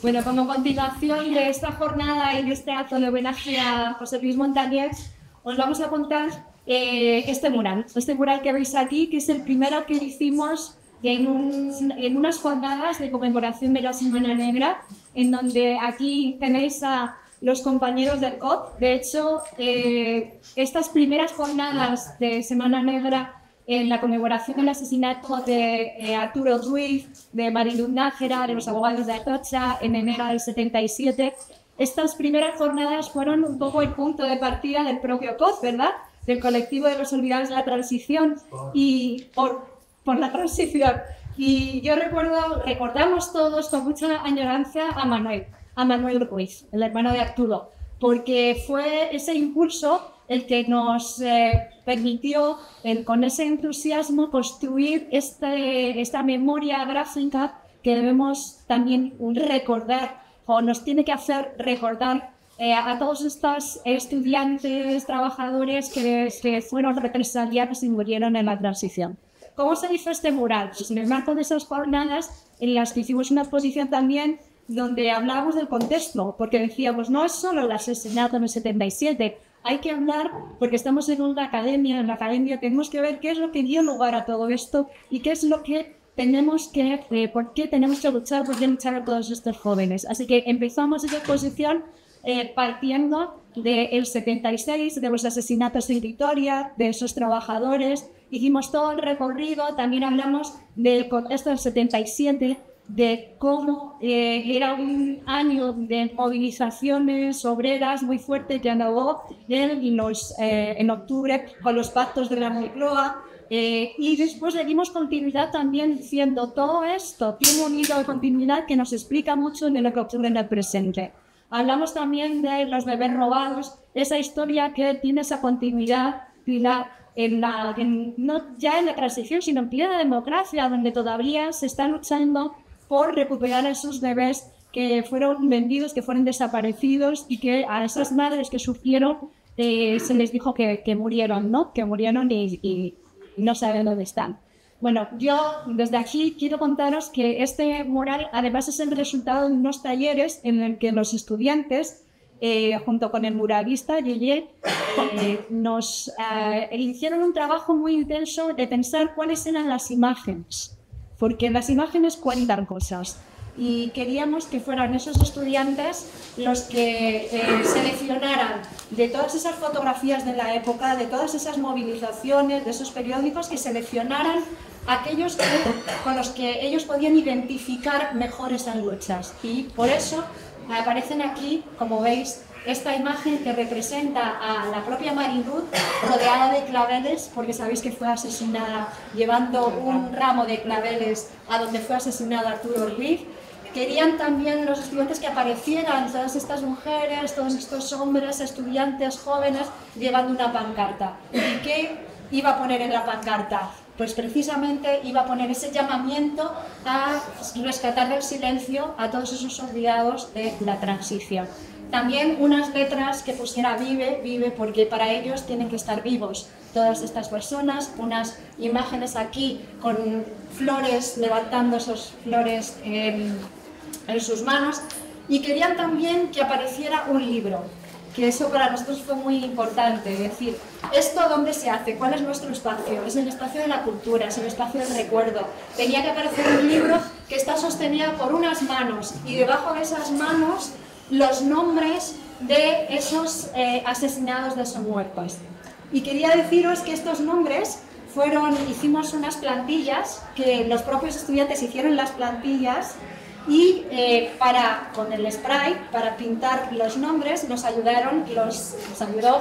Bueno, como continuación de esta jornada y de este acto de homenaje a José Luis Montañés, os vamos a contar este mural que veis aquí, que es el primero que hicimos en unas jornadas de conmemoración de la Semana Negra, en donde aquí tenéis a los compañeros del COP. De hecho, estas primeras jornadas de Semana Negra en la conmemoración del asesinato de Arturo Ruiz, de Mariluz Nájera, de los abogados de Atocha, en enero del 77. Estas primeras jornadas fueron un poco el punto de partida del propio COZ, ¿verdad? Del colectivo de los olvidados de la transición y por la transición. Y yo recordamos todos con mucha añoranza a Manuel Ruiz, el hermano de Arturo, porque fue ese impulso el que nos permitió, con ese entusiasmo, construir esta memoria gráfica que debemos también recordar, o nos tiene que hacer recordar a todos estos estudiantes, trabajadores que fueron represaliados y murieron en la transición. ¿Cómo se hizo este mural? Pues en el marco de esas jornadas, en las que hicimos una exposición también donde hablábamos del contexto, porque decíamos, no es solo el asesinato en el 77, hay que hablar, porque estamos en una academia, en la academia tenemos que ver qué es lo que dio lugar a todo esto y qué es lo que tenemos que, por qué tenemos que luchar, por qué luchar a todos estos jóvenes. Así que empezamos esa exposición partiendo del 76, de los asesinatos en Vitoria, de esos trabajadores. Hicimos todo el recorrido, también hablamos del contexto del 77, de cómo era un año de movilizaciones obreras muy fuerte que acabó en octubre con los pactos de la Moncloa. Y después le dimos continuidad también diciendo todo esto tiene un hilo de continuidad que nos explica mucho de lo que ocurre en el presente. Hablamos también de los bebés robados, esa historia que tiene esa continuidad no ya en la transición, sino en plena democracia, donde todavía se está luchando por recuperar a esos bebés que fueron vendidos, que fueron desaparecidos y que a esas madres que sufrieron se les dijo que murieron, ¿no? Que murieron y no saben dónde están. Bueno, yo desde aquí quiero contaros que este mural además es el resultado de unos talleres en el que los estudiantes, junto con el muralista Yeye, nos hicieron un trabajo muy intenso de pensar cuáles eran las imágenes, porque las imágenes cuentan cosas. Y queríamos que fueran esos estudiantes los que seleccionaran de todas esas fotografías de la época, de todas esas movilizaciones, de esos periódicos, que seleccionaran aquellos con los que ellos podían identificar mejor esas luchas. Y por eso aparecen aquí, como veis, esta imagen que representa a la propia Mariluz rodeada de claveles, porque sabéis que fue asesinada llevando un ramo de claveles a donde fue asesinado Arturo Ruiz. Querían también los estudiantes que aparecieran todas estas mujeres, todos estos hombres, estudiantes jóvenes, llevando una pancarta. ¿Y qué iba a poner en la pancarta? Pues precisamente iba a poner ese llamamiento a rescatar del silencio a todos esos olvidados de la transición. También unas letras que pusiera vive, vive, porque para ellos tienen que estar vivos todas estas personas, unas imágenes aquí con flores, levantando esas flores en sus manos, y querían también que apareciera un libro, que eso para nosotros fue muy importante, es decir, ¿esto dónde se hace? ¿Cuál es nuestro espacio? Es el espacio de la cultura, es el espacio del recuerdo. Tenía que aparecer un libro que está sostenido por unas manos, y debajo de esas manos los nombres de esos asesinados, de esos muertos. Y quería deciros que estos nombres hicimos unas plantillas, que los propios estudiantes hicieron las plantillas, y con el spray, para pintar los nombres, nos ayudó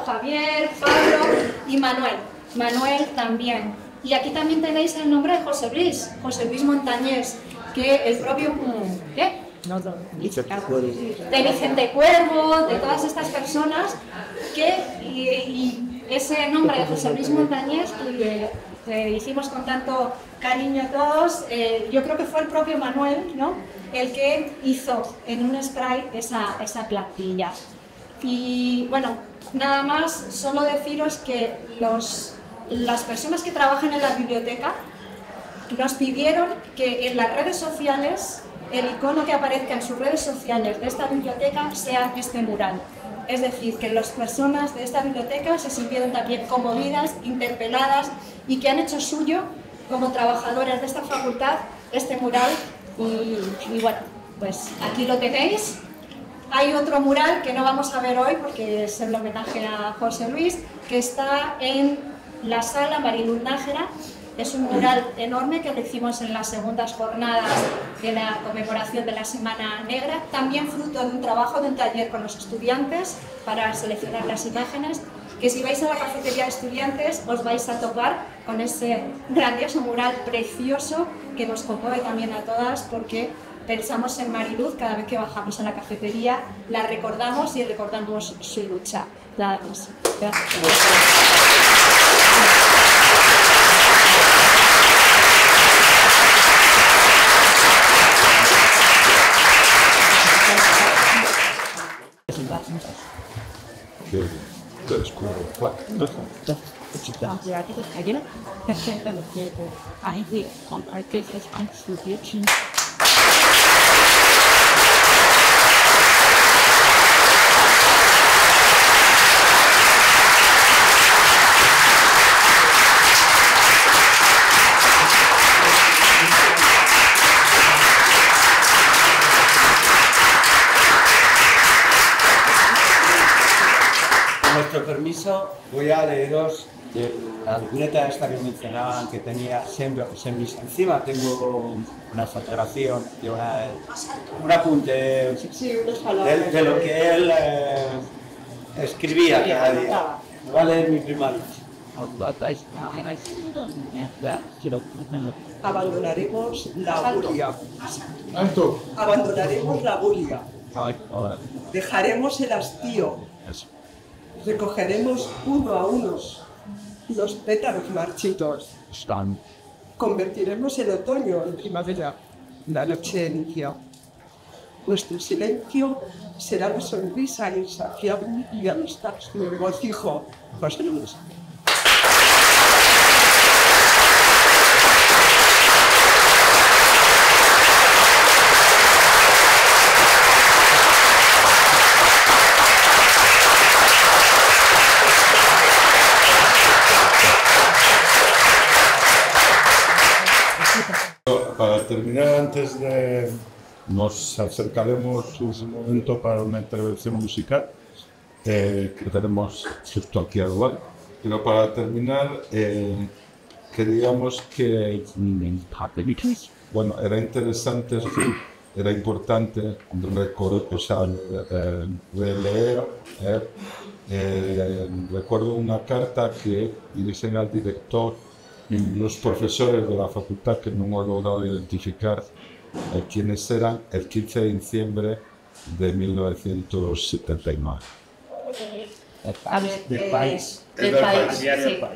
Javier, Pablo y Manuel. Manuel también. Y aquí también tenéis el nombre de José Luis Montañés, que el propio... ¿Qué? De Vicente Cuervo, de todas estas personas y ese nombre de José Luis Montañés que hicimos con tanto cariño a todos, yo creo que fue el propio Manuel, ¿no?, el que hizo en un spray esa plantilla. Y bueno, nada más, solo deciros que las personas que trabajan en la biblioteca nos pidieron que en las redes sociales el icono que aparezca en sus redes sociales de esta biblioteca sea este mural. Es decir, que las personas de esta biblioteca se sintieron también conmovidas, interpeladas y que han hecho suyo, como trabajadoras de esta facultad, este mural. Y bueno, pues aquí lo tenéis. Hay otro mural que no vamos a ver hoy porque es el homenaje a José Luis, que está en la sala Mariluz Nájera. Es un mural enorme que hicimos en las segundas jornadas de la conmemoración de la Semana Negra, también fruto de un trabajo, de un taller con los estudiantes para seleccionar las imágenes, que si vais a la cafetería de estudiantes os vais a topar con ese grandioso mural precioso que nos conmueve también a todas, porque pensamos en Mariluz cada vez que bajamos a la cafetería, la recordamos y recordamos su lucha. Nada más. Gracias. Con vuestro permiso, voy a leeros la libreta esta que mencionaban que tenía siempre encima. Tengo una fotografía de un apunte de lo que él escribía cada día. Me va a leer mi prima Lucha. Abandonaremos la bulia. Abandonaremos la bulia. Dejaremos el hastío. Recogeremos uno a uno los pétalos marchitos. Convertiremos el otoño en primavera, la noche en día. Nuestro silencio será la sonrisa insaciable y hasta su regocijo. José Luis. Para terminar, antes de nos acercaremos un momento para una intervención musical que tenemos justo aquí al lado. Pero para terminar, queríamos que, bueno, era interesante, era importante releer. Recuerdo una carta que dicen al director los profesores de la facultad, que no hemos logrado identificar quiénes eran, el 15 de diciembre de 1979. Del País. Del País.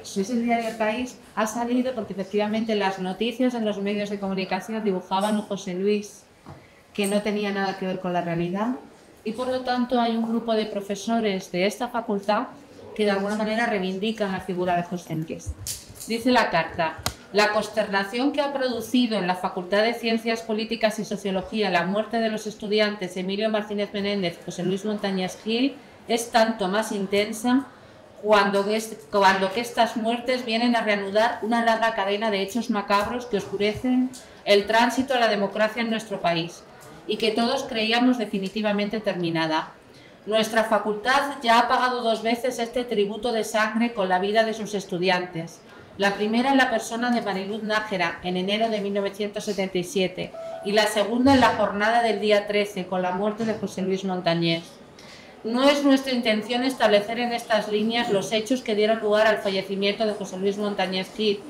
Sí. Ese diario El País ha salido porque efectivamente las noticias en los medios de comunicación dibujaban un José Luis que no tenía nada que ver con la realidad, y por lo tanto hay un grupo de profesores de esta facultad que de alguna manera reivindican la figura de José Luis. Dice la carta: la consternación que ha producido en la Facultad de Ciencias Políticas y Sociología la muerte de los estudiantes Emilio Martínez Menéndez y José Luis Montañés Gil es tanto más intensa cuando que estas muertes vienen a reanudar una larga cadena de hechos macabros que oscurecen el tránsito a la democracia en nuestro país y que todos creíamos definitivamente terminada. Nuestra facultad ya ha pagado 2 veces este tributo de sangre con la vida de sus estudiantes. La primera en la persona de Mariluz Nájera, en enero de 1977, y la segunda en la jornada del día 13, con la muerte de José Luis Montañés. No es nuestra intención establecer en estas líneas los hechos que dieron lugar al fallecimiento de José Luis Montañés Gil,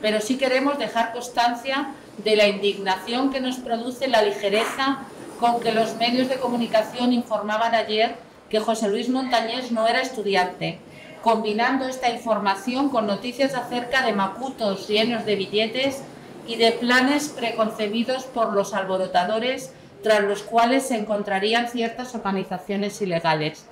pero sí queremos dejar constancia de la indignación que nos produce la ligereza con que los medios de comunicación informaban ayer que José Luis Montañés no era estudiante, combinando esta información con noticias acerca de macutos llenos de billetes y de planes preconcebidos por los alborotadores, tras los cuales se encontrarían ciertas organizaciones ilegales.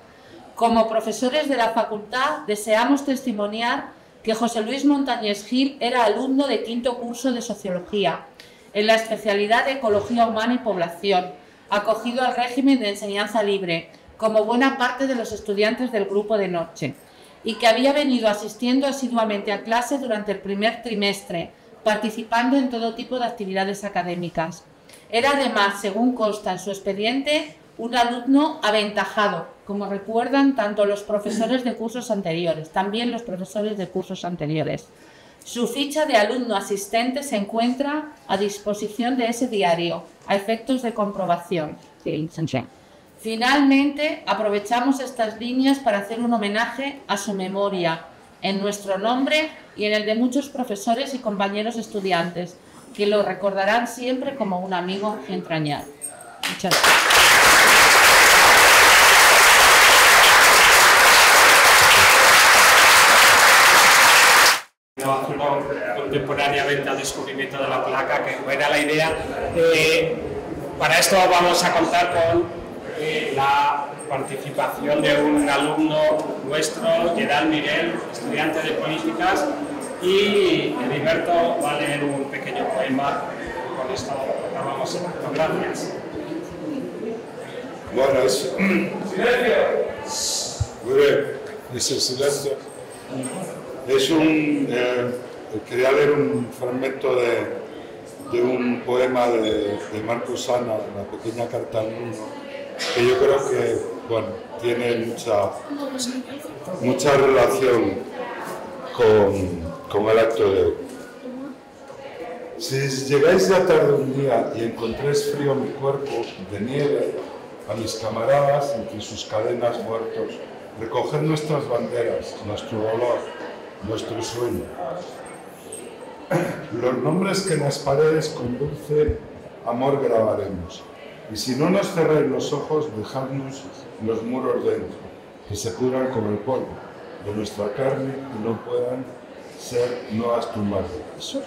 Como profesores de la facultad, deseamos testimoniar que José Luis Montañés Gil era alumno de 5º curso de Sociología, en la especialidad de Ecología Humana y Población, acogido al régimen de enseñanza libre, como buena parte de los estudiantes del grupo de noche, y que había venido asistiendo asiduamente a clase durante el primer trimestre, participando en todo tipo de actividades académicas. Era además, según consta en su expediente, un alumno aventajado, como recuerdan tanto los profesores de cursos anteriores, también los profesores de cursos anteriores. Su ficha de alumno asistente se encuentra a disposición de ese diario, a efectos de comprobación. Finalmente, aprovechamos estas líneas para hacer un homenaje a su memoria, en nuestro nombre y en el de muchos profesores y compañeros estudiantes, que lo recordarán siempre como un amigo entrañable. Muchas gracias. Contemporáneamente al descubrimiento de la placa, que era la idea. Para esto vamos a contar con la participación de un alumno nuestro, Gerald Miguel, estudiante de políticas, y Heriberto va a leer un pequeño poema. Con esto acabamos el acto. Gracias. Bueno, es... Muy bien, es el silencio. Es un... quería leer un fragmento de un poema de Marcus Sana, La pequeña carta al mundo, que yo creo que, bueno, tiene mucha relación con el acto de hoy. Si llegáis ya tarde un día y encontréis frío mi cuerpo de nieve, a mis camaradas entre sus cadenas muertos, recoged nuestras banderas, nuestro dolor, nuestro sueño. Los nombres que en las paredes con dulce amor grabaremos. Y si no nos cerráis los ojos, dejadnos los muros dentro, que se pudran con el polvo de nuestra carne y no puedan ser nuevas tumbas de huesos.